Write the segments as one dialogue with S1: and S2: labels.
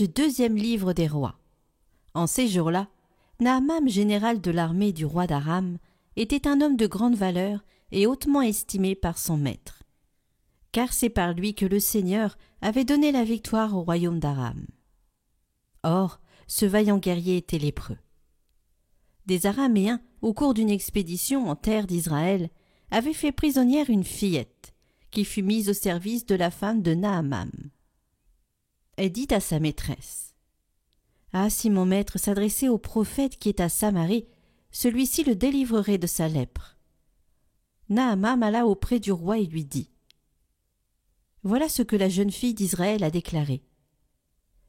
S1: du 2e livre des rois. En ces jours-là, Naaman, général de l'armée du roi d'Aram, était un homme de grande valeur et hautement estimé par son maître, car c'est par lui que le Seigneur avait donné la victoire au royaume d'Aram. Or, ce vaillant guerrier était lépreux. Des Araméens, au cours d'une expédition en terre d'Israël, avaient fait prisonnière une fillette, qui fut mise au service de la femme de Naaman. Elle dit à sa maîtresse : « Ah, si mon maître s'adressait au prophète qui est à Samarie, celui-ci le délivrerait de sa lèpre. » Naaman alla auprès du roi et lui dit : « Voilà ce que la jeune fille d'Israël a déclaré. »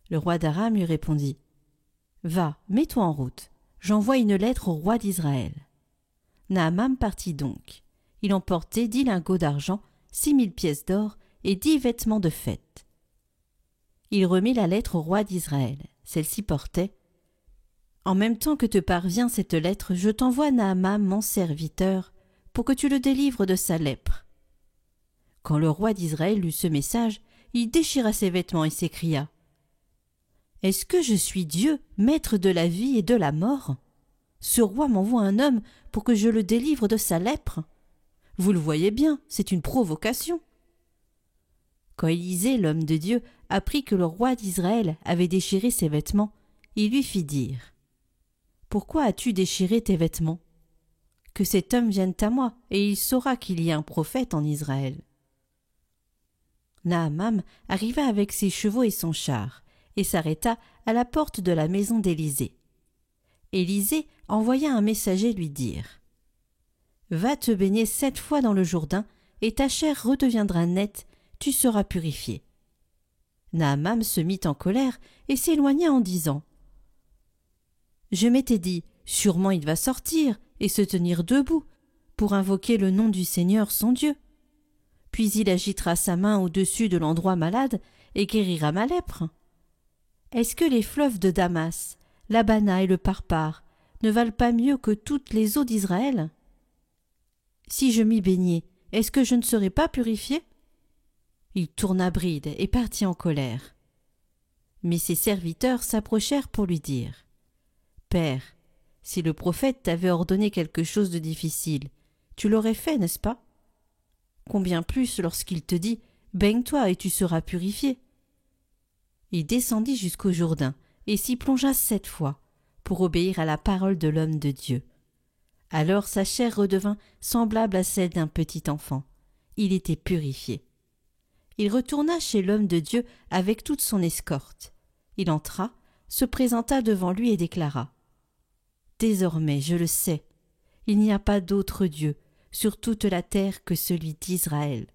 S1: Le roi d'Aram lui répondit : « Va, mets-toi en route, j'envoie une lettre au roi d'Israël. » Naaman partit donc. Il emportait 10 lingots d'argent, 6 000 pièces d'or et 10 vêtements de fête. Il remit la lettre au roi d'Israël. Celle-ci portait : « En même temps que te parvient cette lettre, je t'envoie Naaman, mon serviteur, pour que tu le délivres de sa lèpre. » Quand le roi d'Israël lut ce message, il déchira ses vêtements et s'écria : « Est-ce que je suis Dieu, maître de la vie et de la mort ? Ce roi m'envoie un homme pour que je le délivre de sa lèpre ? Vous le voyez bien, c'est une provocation. » Quand Élisée, l'homme de Dieu, apprit que le roi d'Israël avait déchiré ses vêtements, il lui fit dire : « Pourquoi as-tu déchiré tes vêtements ? Que cet homme vienne à moi, et il saura qu'il y a un prophète en Israël. » Naaman arriva avec ses chevaux et son char, et s'arrêta à la porte de la maison d'Élisée. Élisée envoya un messager lui dire : « Va te baigner 7 fois dans le Jourdain, et ta chair redeviendra nette, tu seras purifié. » Naaman se mit en colère et s'éloigna en disant : « Je m'étais dit, sûrement il va sortir et se tenir debout pour invoquer le nom du Seigneur son Dieu. Puis il agitera sa main au-dessus de l'endroit malade et guérira ma lèpre. Est-ce que les fleuves de Damas, l'Abana et le Parpar ne valent pas mieux que toutes les eaux d'Israël ? Si je m'y baignais, est-ce que je ne serais pas purifié ? » Il tourna bride et partit en colère. Mais ses serviteurs s'approchèrent pour lui dire : « Père, si le prophète t'avait ordonné quelque chose de difficile, tu l'aurais fait, n'est-ce pas ? Combien plus lorsqu'il te dit : baigne-toi et tu seras purifié. » Il descendit jusqu'au Jourdain et s'y plongea 7 fois, pour obéir à la parole de l'homme de Dieu. Alors sa chair redevint semblable à celle d'un petit enfant. Il était purifié. Il retourna chez l'homme de Dieu avec toute son escorte. Il entra, se présenta devant lui et déclara : « Désormais, je le sais, il n'y a pas d'autre Dieu sur toute la terre que celui d'Israël. »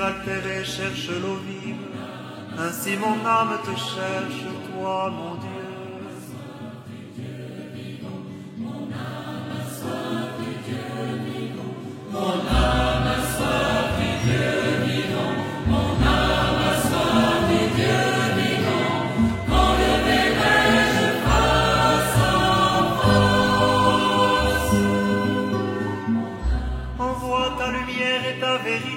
S2: Altéré cherche l'eau vive, ainsi mon âme te cherche, toi mon Dieu. Mon âme a soif du Dieu vivant, mon âme a soif du Dieu vivant, mon âme a soif du Dieu vivant, quand le verrai-je face à face. Envoie ta lumière et ta vérité,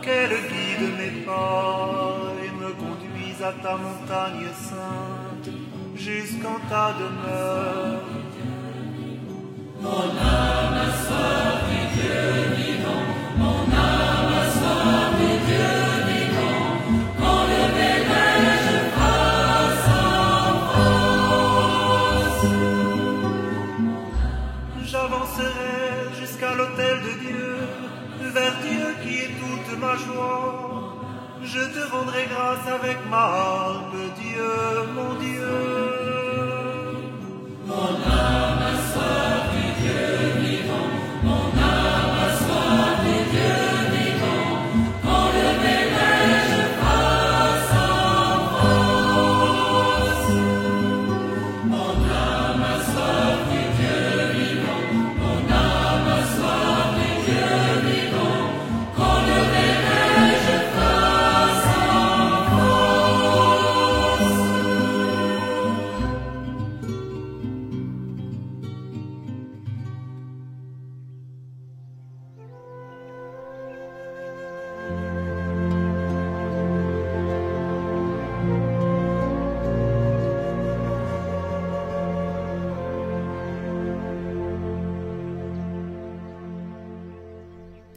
S2: qu'elle guide mes pas et me conduise à ta montagne sainte, jusqu'en ta demeure. Mon âme a soif du Dieu vivant, mon âme a soif du Dieu vivant, quand le verrai-je face à face. J'avancerai jusqu'à l'autel de Dieu, vers Dieu qui est toute ma joie. Je te rendrai grâce avec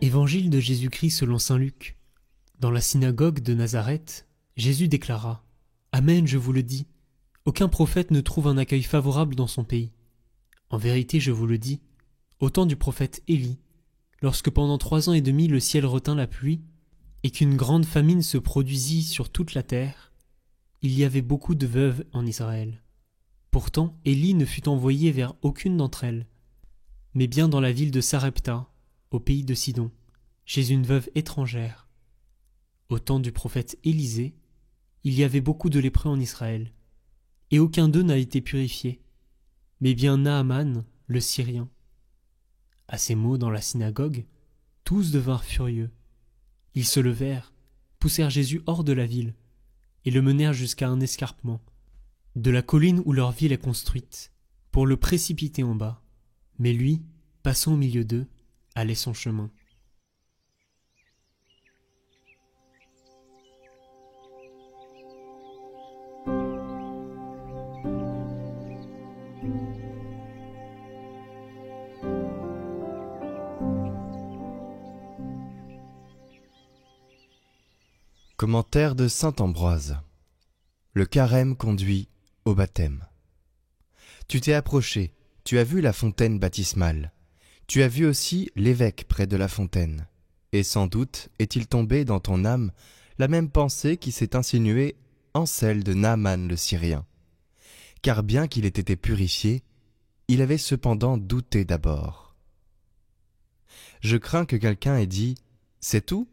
S3: Évangile de Jésus-Christ selon saint Luc. Dans la synagogue de Nazareth, Jésus déclara : Amen, je vous le dis, aucun prophète ne trouve un accueil favorable dans son pays. En vérité, je vous le dis, au temps du prophète Élie, lorsque pendant 3 ans et demi le ciel retint la pluie, et qu'une grande famine se produisit sur toute la terre, il y avait beaucoup de veuves en Israël. Pourtant, Élie ne fut envoyé vers aucune d'entre elles, mais bien dans la ville de Sarepta, au pays de Sidon, chez une veuve étrangère. Au temps du prophète Élisée, il y avait beaucoup de lépreux en Israël, et aucun d'eux n'a été purifié, mais bien Naaman, le Syrien. À ces mots dans la synagogue, tous devinrent furieux. Ils se levèrent, poussèrent Jésus hors de la ville, et le menèrent jusqu'à un escarpement, de la colline où leur ville est construite, pour le précipiter en bas. Mais lui, passant au milieu d'eux, allait son chemin.
S4: Commentaire de saint Ambroise. Le carême conduit au baptême. Tu t'es approché, tu as vu la fontaine baptismale. Tu as vu aussi l'évêque près de la fontaine. Et sans doute est-il tombé dans ton âme la même pensée qui s'est insinuée en celle de Naaman le Syrien. Car bien qu'il ait été purifié, il avait cependant douté d'abord. Je crains que quelqu'un ait dit « C'est tout ?»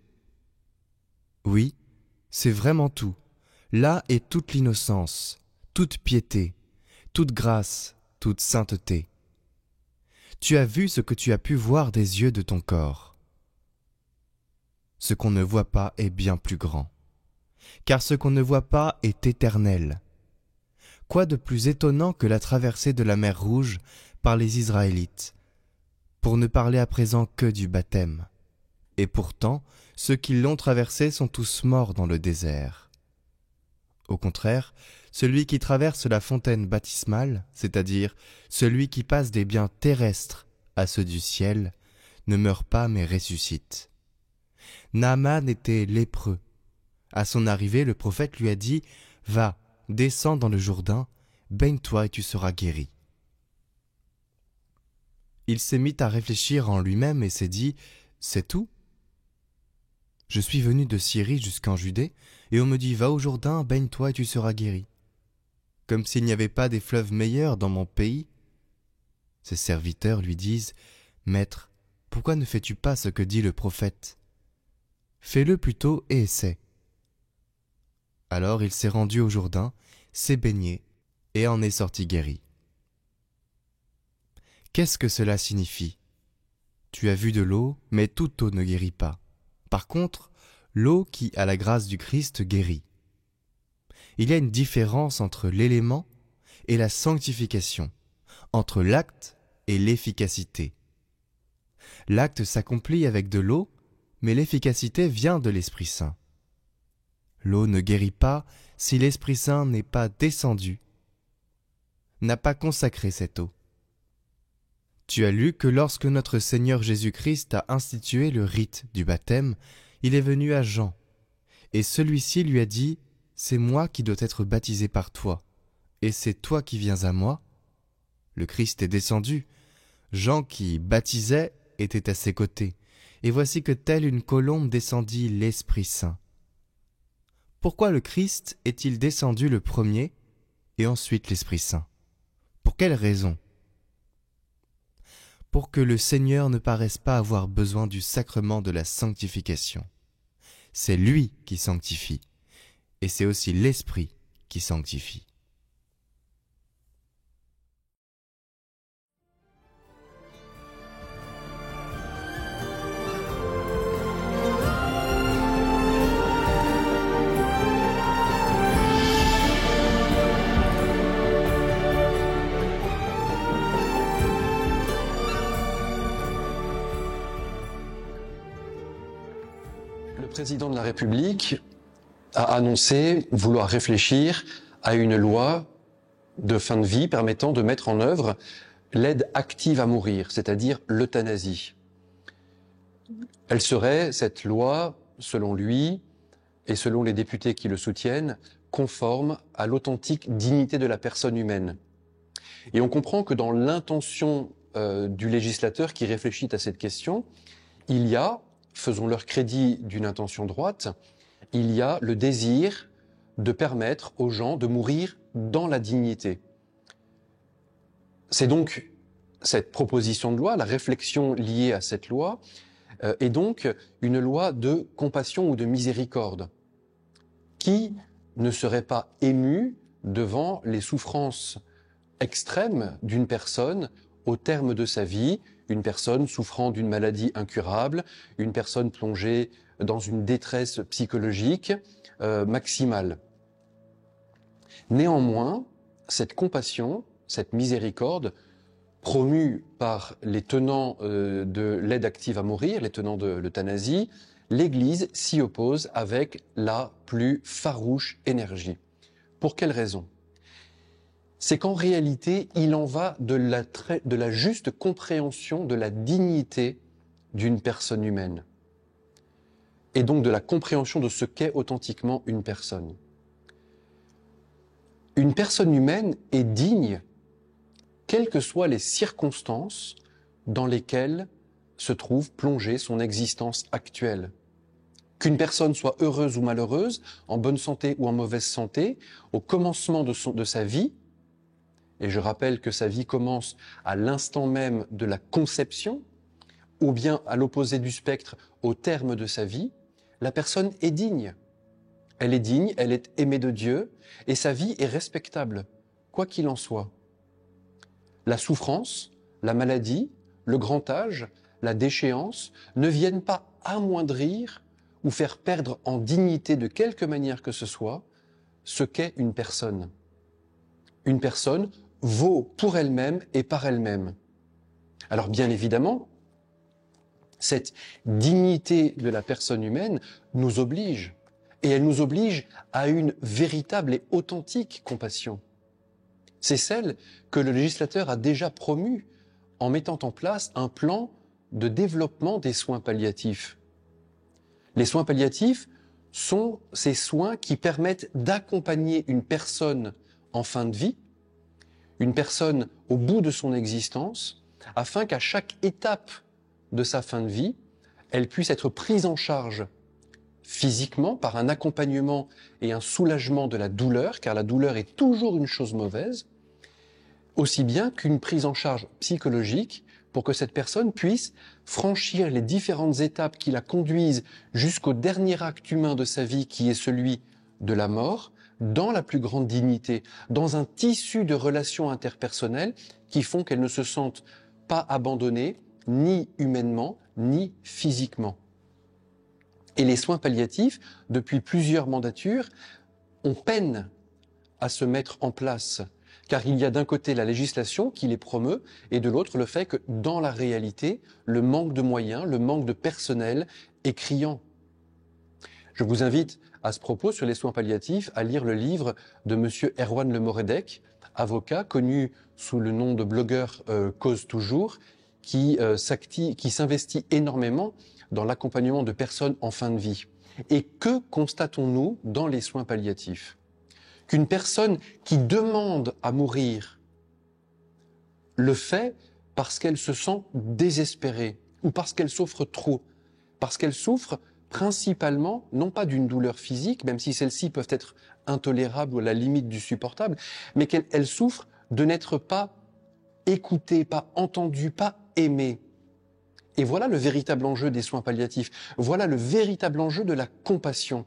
S4: Oui, c'est vraiment tout. Là est toute l'innocence, toute piété, toute grâce, toute sainteté. Tu as vu ce que tu as pu voir des yeux de ton corps. Ce qu'on ne voit pas est bien plus grand, car ce qu'on ne voit pas est éternel. Quoi de plus étonnant que la traversée de la mer Rouge par les Israélites, pour ne parler à présent que du baptême. Et pourtant, ceux qui l'ont traversée sont tous morts dans le désert. Au contraire, celui qui traverse la fontaine baptismale, c'est-à-dire celui qui passe des biens terrestres à ceux du ciel, ne meurt pas mais ressuscite. Naaman était lépreux. À son arrivée, le prophète lui a dit « Va, descends dans le Jourdain, baigne-toi et tu seras guéri. » Il s'est mis à réfléchir en lui-même et s'est dit « C'est tout ? Je suis venu de Syrie jusqu'en Judée, et on me dit « Va au Jourdain, baigne-toi et tu seras guéri. » Comme s'il n'y avait pas des fleuves meilleurs dans mon pays. Ses serviteurs lui disent « Maître, pourquoi ne fais-tu pas ce que dit le prophète ? Fais-le plutôt et essaie. » Alors il s'est rendu au Jourdain, s'est baigné, et en est sorti guéri. Qu'est-ce que cela signifie ? Tu as vu de l'eau, mais toute eau ne guérit pas. Par contre, l'eau qui a la grâce du Christ guérit. Il y a une différence entre l'élément et la sanctification, entre l'acte et l'efficacité. L'acte s'accomplit avec de l'eau, mais l'efficacité vient de l'Esprit Saint. L'eau ne guérit pas si l'Esprit Saint n'est pas descendu, n'a pas consacré cette eau. Tu as lu que lorsque notre Seigneur Jésus-Christ a institué le rite du baptême, il est venu à Jean, et celui-ci lui a dit « C'est moi qui dois être baptisé par toi, et c'est toi qui viens à moi ?» Le Christ est descendu. Jean qui baptisait était à ses côtés, et voici que telle une colombe descendit l'Esprit Saint. Pourquoi le Christ est-il descendu le premier, et ensuite l'Esprit Saint ? Pour quelle raison ? Pour que le Seigneur ne paraisse pas avoir besoin du sacrement de la sanctification. C'est lui qui sanctifie, et c'est aussi l'Esprit qui sanctifie.
S5: Le président de la République a annoncé vouloir réfléchir à une loi de fin de vie permettant de mettre en œuvre l'aide active à mourir, c'est-à-dire l'euthanasie. Elle serait, cette loi, selon lui, et selon les députés qui le soutiennent, conforme à l'authentique dignité de la personne humaine. Et on comprend que dans l'intention du législateur qui réfléchit à cette question, il y a, faisons-leur crédit d'une intention droite, il y a le désir de permettre aux gens de mourir dans la dignité. C'est donc cette proposition de loi, la réflexion liée à cette loi, est donc une loi de compassion ou de miséricorde. Qui ne serait pas ému devant les souffrances extrêmes d'une personne au terme de sa vie, une personne souffrant d'une maladie incurable, une personne plongée dans une détresse psychologique maximale. Néanmoins, cette compassion, cette miséricorde, promue par les tenants de l'aide active à mourir, les tenants de l'euthanasie, l'Église s'y oppose avec la plus farouche énergie. Pour quelle raison ? C'est qu'en réalité, il en va de la juste compréhension de la dignité d'une personne humaine, et donc de la compréhension de ce qu'est authentiquement une personne. Une personne humaine est digne, quelles que soient les circonstances dans lesquelles se trouve plongée son existence actuelle. Qu'une personne soit heureuse ou malheureuse, en bonne santé ou en mauvaise santé, au commencement de sa vie, et je rappelle que sa vie commence à l'instant même de la conception, ou bien à l'opposé du spectre, au terme de sa vie, la personne est digne. Elle est digne, elle est aimée de Dieu, et sa vie est respectable, quoi qu'il en soit. La souffrance, la maladie, le grand âge, la déchéance ne viennent pas amoindrir ou faire perdre en dignité de quelque manière que ce soit ce qu'est une personne. Une personne vaut pour elle-même et par elle-même. Alors bien évidemment, cette dignité de la personne humaine nous oblige, et elle nous oblige à une véritable et authentique compassion. C'est celle que le législateur a déjà promue en mettant en place un plan de développement des soins palliatifs. Les soins palliatifs sont ces soins qui permettent d'accompagner une personne en fin de vie, une personne au bout de son existence, afin qu'à chaque étape de sa fin de vie, elle puisse être prise en charge physiquement par un accompagnement et un soulagement de la douleur, car la douleur est toujours une chose mauvaise, aussi bien qu'une prise en charge psychologique pour que cette personne puisse franchir les différentes étapes qui la conduisent jusqu'au dernier acte humain de sa vie, qui est celui de la mort, dans la plus grande dignité, dans un tissu de relations interpersonnelles qui font qu'elle ne se sente pas abandonnée, ni humainement, ni physiquement. Et les soins palliatifs, depuis plusieurs mandatures, ont peine à se mettre en place, car il y a d'un côté la législation qui les promeut, et de l'autre le fait que, dans la réalité, le manque de moyens, le manque de personnel est criant. Je vous invite, à ce propos, sur les soins palliatifs, à lire le livre de M. Erwan Le Moredec, avocat connu sous le nom de blogueur Cause Toujours, qui s'investit énormément dans l'accompagnement de personnes en fin de vie. Et que constatons-nous dans les soins palliatifs ? Qu'une personne qui demande à mourir le fait parce qu'elle se sent désespérée ou parce qu'elle souffre trop, parce qu'elle souffre principalement, non pas d'une douleur physique, même si celles-ci peuvent être intolérables ou à la limite du supportable, mais qu'elle souffre de n'être pas écoutée, pas entendue, pas aimée. Et voilà le véritable enjeu des soins palliatifs. Voilà le véritable enjeu de la compassion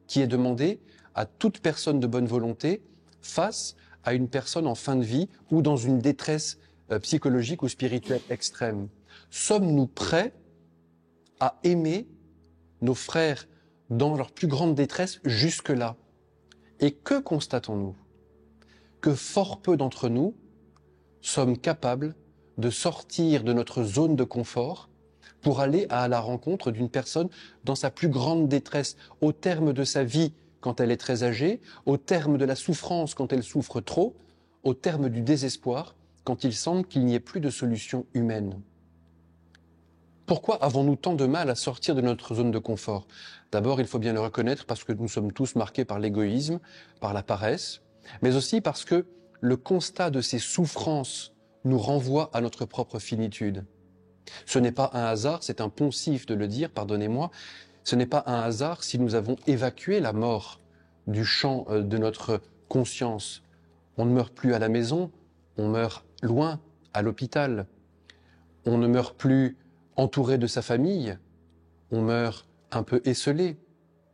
S5: qui est demandée à toute personne de bonne volonté face à une personne en fin de vie ou dans une détresse psychologique ou spirituelle extrême. Sommes-nous prêts à aimer nos frères dans leur plus grande détresse jusque-là? Et que constatons-nous? Que fort peu d'entre nous sommes capables de sortir de notre zone de confort pour aller à la rencontre d'une personne dans sa plus grande détresse, au terme de sa vie quand elle est très âgée, au terme de la souffrance quand elle souffre trop, au terme du désespoir quand il semble qu'il n'y ait plus de solution humaine. Pourquoi avons-nous tant de mal à sortir de notre zone de confort? D'abord, il faut bien le reconnaître parce que nous sommes tous marqués par l'égoïsme, par la paresse, mais aussi parce que le constat de ces souffrances nous renvoie à notre propre finitude. Ce n'est pas un hasard, c'est un poncif de le dire, pardonnez-moi, ce n'est pas un hasard si nous avons évacué la mort du champ de notre conscience. On ne meurt plus à la maison, on meurt loin, à l'hôpital. On ne meurt plus entouré de sa famille, on meurt un peu esseulé.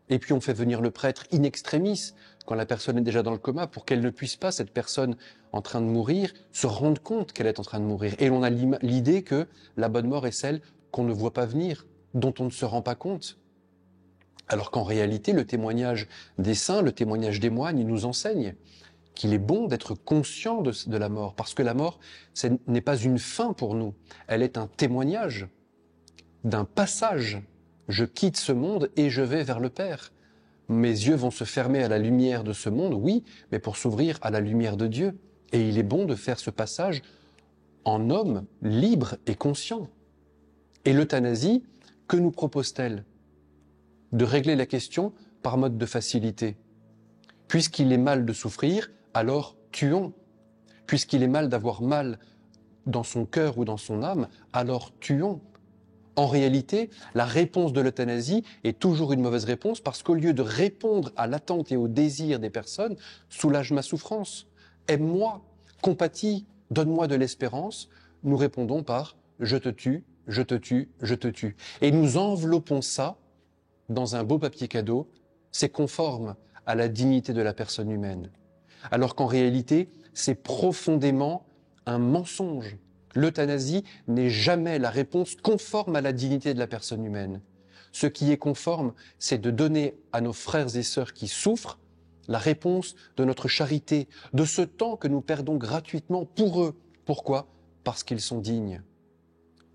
S5: Et puis on fait venir le prêtre in extremis, quand la personne est déjà dans le coma, pour qu'elle ne puisse pas, cette personne en train de mourir, se rendre compte qu'elle est en train de mourir. Et l'on a l'idée que la bonne mort est celle qu'on ne voit pas venir, dont on ne se rend pas compte. Alors qu'en réalité, le témoignage des saints, le témoignage des moines, il nous enseigne qu'il est bon d'être conscient de la mort, parce que la mort, ce n'est pas une fin pour nous, elle est un témoignage d'un passage. Je quitte ce monde et je vais vers le Père. Mes yeux vont se fermer à la lumière de ce monde, oui, mais pour s'ouvrir à la lumière de Dieu. Et il est bon de faire ce passage en homme libre et conscient. Et l'euthanasie, que nous propose-t-elle? De régler la question par mode de facilité. Puisqu'il est mal de souffrir, alors tuons. Puisqu'il est mal d'avoir mal dans son cœur ou dans son âme, alors tuons. En réalité, la réponse de l'euthanasie est toujours une mauvaise réponse parce qu'au lieu de répondre à l'attente et au désir des personnes, soulage ma souffrance, aime-moi, compatis, donne-moi de l'espérance, nous répondons par « je te tue, je te tue, je te tue ». Et nous enveloppons ça dans un beau papier cadeau, c'est conforme à la dignité de la personne humaine. Alors qu'en réalité, c'est profondément un mensonge. L'euthanasie n'est jamais la réponse conforme à la dignité de la personne humaine. Ce qui est conforme, c'est de donner à nos frères et sœurs qui souffrent la réponse de notre charité, de ce temps que nous perdons gratuitement pour eux. Pourquoi? Parce qu'ils sont dignes.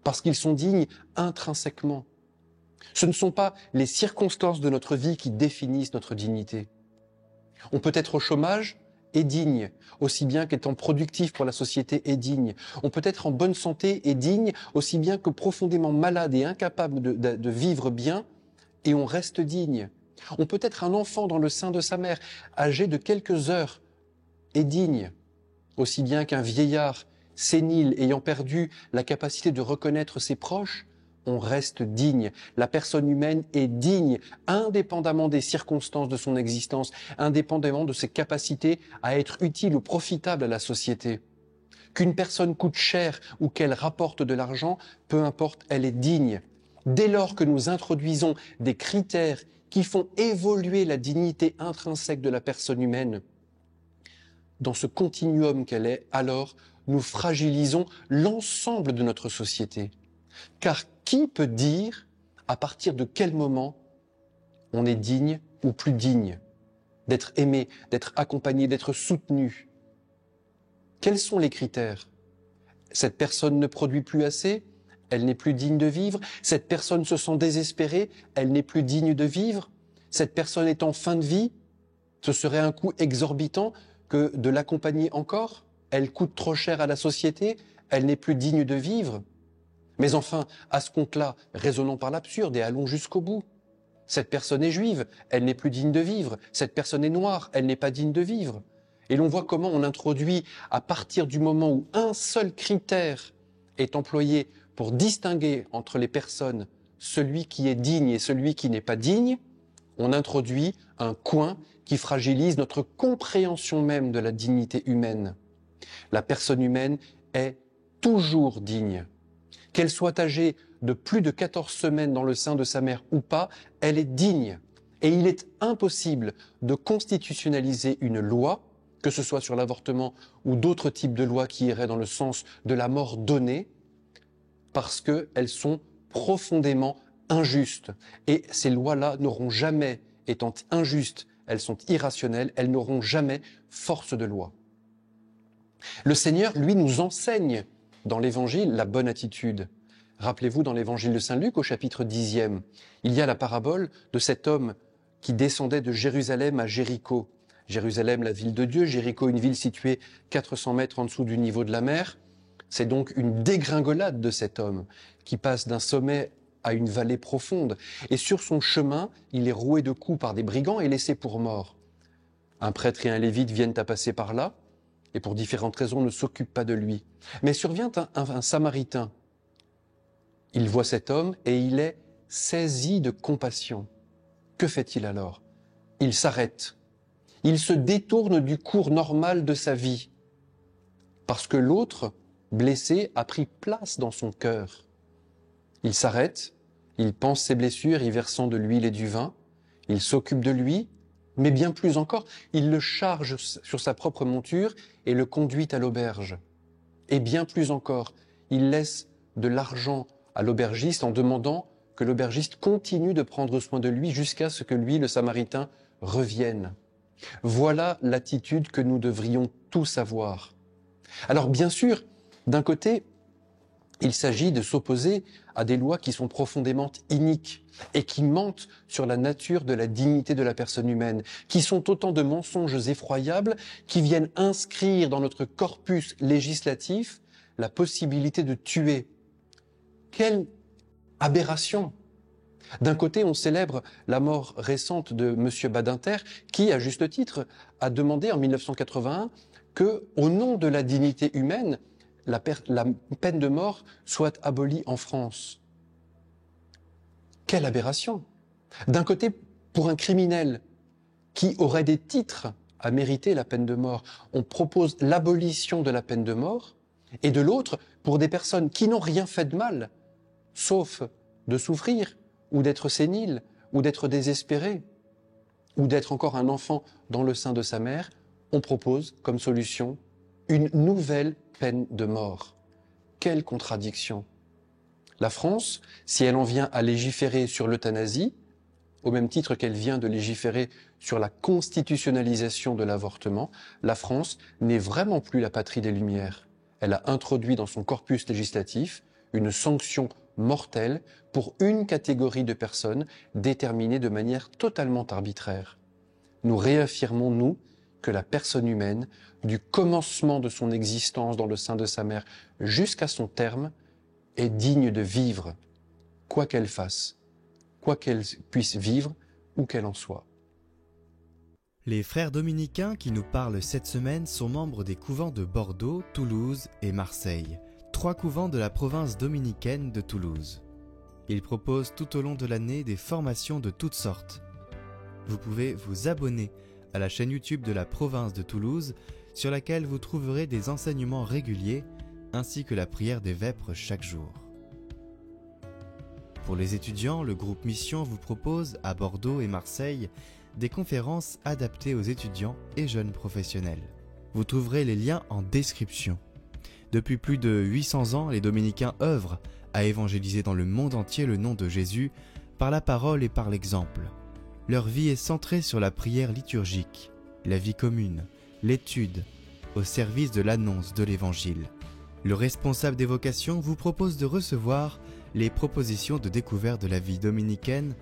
S5: Parce qu'ils sont dignes intrinsèquement. Ce ne sont pas les circonstances de notre vie qui définissent notre dignité. On peut être au chômage et digne, aussi bien qu'étant productif pour la société et digne. On peut être en bonne santé et digne, aussi bien que profondément malade et incapable de vivre bien, et on reste digne. On peut être un enfant dans le sein de sa mère, âgé de quelques heures, et digne, aussi bien qu'un vieillard sénile ayant perdu la capacité de reconnaître ses proches, on reste digne. La personne humaine est digne, indépendamment des circonstances de son existence, indépendamment de ses capacités à être utile ou profitable à la société. Qu'une personne coûte cher ou qu'elle rapporte de l'argent, peu importe, elle est digne. Dès lors que nous introduisons des critères qui font évoluer la dignité intrinsèque de la personne humaine, dans ce continuum qu'elle est, alors nous fragilisons l'ensemble de notre société. Car qui peut dire à partir de quel moment on est digne ou plus digne d'être aimé, d'être accompagné, d'être soutenu? Quels sont les critères? Cette personne ne produit plus assez, elle n'est plus digne de vivre. Cette personne se sent désespérée, elle n'est plus digne de vivre. Cette personne est en fin de vie, ce serait un coût exorbitant que de l'accompagner encore. Elle coûte trop cher à la société, elle n'est plus digne de vivre. Mais enfin, à ce compte-là, raisonnons par l'absurde et allons jusqu'au bout. Cette personne est juive, elle n'est plus digne de vivre. Cette personne est noire, elle n'est pas digne de vivre. Et l'on voit comment on introduit, à partir du moment où un seul critère est employé pour distinguer entre les personnes, celui qui est digne et celui qui n'est pas digne, on introduit un coin qui fragilise notre compréhension même de la dignité humaine. La personne humaine est toujours digne. Qu'elle soit âgée de plus de 14 semaines dans le sein de sa mère ou pas, elle est digne. Et il est impossible de constitutionnaliser une loi, que ce soit sur l'avortement ou d'autres types de lois qui iraient dans le sens de la mort donnée, parce qu'elles sont profondément injustes. Et ces lois-là n'auront jamais, étant injustes, elles sont irrationnelles, elles n'auront jamais force de loi. Le Seigneur, lui, nous enseigne dans l'Évangile la bonne attitude. Rappelez-vous, dans l'Évangile de Saint Luc, au chapitre 10e, il y a la parabole de cet homme qui descendait de Jérusalem à Jéricho. Jérusalem, la ville de Dieu, Jéricho, une ville située 400 mètres en dessous du niveau de la mer. C'est donc une dégringolade de cet homme qui passe d'un sommet à une vallée profonde. Et sur son chemin, il est roué de coups par des brigands et laissé pour mort. Un prêtre et un lévite viennent à passer par là et pour différentes raisons ne s'occupent pas de lui. Mais survient un Samaritain. Il voit cet homme et il est saisi de compassion. Que fait-il alors? Il s'arrête. Il se détourne du cours normal de sa vie parce que l'autre, blessé, a pris place dans son cœur. Il s'arrête, il pense ses blessures, y versant de l'huile et du vin, il s'occupe de lui, mais bien plus encore, il le charge sur sa propre monture et le conduit à l'auberge. Et bien plus encore, il laisse de l'argent à l'aubergiste en demandant que l'aubergiste continue de prendre soin de lui jusqu'à ce que lui, le Samaritain, revienne. Voilà l'attitude que nous devrions tous avoir. Alors bien sûr, d'un côté, il s'agit de s'opposer à des lois qui sont profondément iniques et qui mentent sur la nature de la dignité de la personne humaine, qui sont autant de mensonges effroyables qui viennent inscrire dans notre corpus législatif la possibilité de tuer. Quelle aberration! D'un côté, on célèbre la mort récente de M. Badinter, qui, à juste titre, a demandé en 1981 que, au nom de la dignité humaine, la peine de mort soit abolie en France. Quelle aberration! D'un côté, pour un criminel qui aurait des titres à mériter la peine de mort, on propose l'abolition de la peine de mort, et de l'autre, pour des personnes qui n'ont rien fait de mal, sauf de souffrir, ou d'être sénile, ou d'être désespéré, ou d'être encore un enfant dans le sein de sa mère, on propose comme solution une nouvelle peine de mort. Quelle contradiction! La France, si elle en vient à légiférer sur l'euthanasie, au même titre qu'elle vient de légiférer sur la constitutionnalisation de l'avortement, la France n'est vraiment plus la patrie des Lumières. Elle a introduit dans son corpus législatif une sanction mortelle pour une catégorie de personnes déterminée de manière totalement arbitraire. Nous réaffirmons, nous, que la personne humaine, du commencement de son existence dans le sein de sa mère jusqu'à son terme, est digne de vivre, quoi qu'elle fasse, quoi qu'elle puisse vivre, où qu'elle en soit.
S4: Les frères dominicains qui nous parlent cette semaine sont membres des couvents de Bordeaux, Toulouse et Marseille, 3 couvents de la province dominicaine de Toulouse. Ils proposent tout au long de l'année des formations de toutes sortes. Vous pouvez vous abonner à la chaîne YouTube de la province de Toulouse, sur laquelle vous trouverez des enseignements réguliers, ainsi que la prière des vêpres chaque jour. Pour les étudiants, le groupe Mission vous propose, à Bordeaux et Marseille, des conférences adaptées aux étudiants et jeunes professionnels. Vous trouverez les liens en description. Depuis plus de 800 ans, les dominicains œuvrent à évangéliser dans le monde entier le nom de Jésus par la parole et par l'exemple. Leur vie est centrée sur la prière liturgique, la vie commune, l'étude, au service de l'annonce de l'Évangile. Le responsable des vocations vous propose de recevoir les propositions de découverte de la vie dominicaine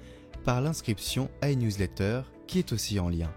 S4: par l'inscription à une newsletter qui est aussi en lien.